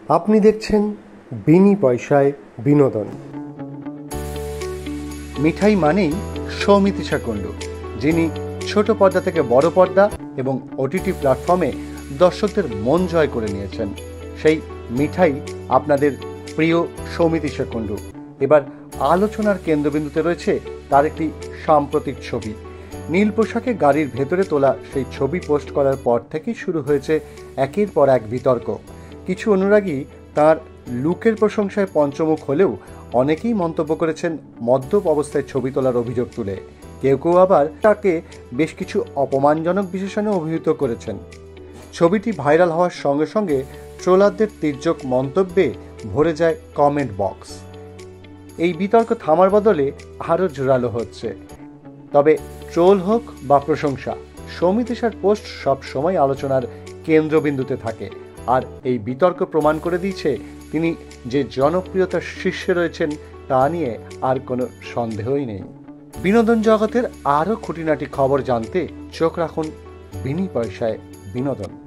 আপনি দেখছেন বিনি পয়সায় বিনোদন। মিঠাই মানেই সৌমিত্রিষা কুণ্ডু, যিনি ছোট পর্দা থেকে বড় পর্দা এবং ওটিটি প্ল্যাটফর্মে দর্শকদের মন জয় করে নিয়েছেন। সেই মিঠাই আপনাদের প্রিয় সৌমিত্রিষা কুণ্ডু। এবার আলোচনার কেন্দ্রবিন্দুতে রয়েছে তার একটি সাম্প্রতিক ছবি। নীল পোশাকে গাড়ির ভেতরে তোলা সেই ছবি পোস্ট করার পর থেকেই শুরু হয়েছে একের পর এক বিতর্ক। কিছু অনুরাগী তার লুকের প্রশংসায় পঞ্চমুখ হলেও অনেকেই মন্তব্য করেছেন মদ্যপ অবস্থায় ছবি তোলার অভিযোগ তুলে। কেউ কেউ আবার তাকে বেশ কিছু অপমানজনক বিশেষণে অভিহিত করেছেন। ছবিটি ভাইরাল হওয়ার সঙ্গে সঙ্গে ট্রোলারদের তির্যক মন্তব্যে ভরে যায় কমেন্ট বক্স। এই বিতর্ক থামার বদলে আরও জোরালো হচ্ছে। তবে ট্রোল হোক বা প্রশংসা, সৌমিত্রিষার পোস্ট সব সময় আলোচনার কেন্দ্রবিন্দুতে থাকে। আর এই বিতর্ক প্রমাণ করে দিয়েছে তিনি যে জনপ্রিয়তার শীর্ষে রয়েছেন তা নিয়ে আর কোনো সন্দেহই নেই। বিনোদন জগতের আরও খুঁটিনাটি খবর জানতে চোখ রাখুন বিনি পয়সায় বিনোদন।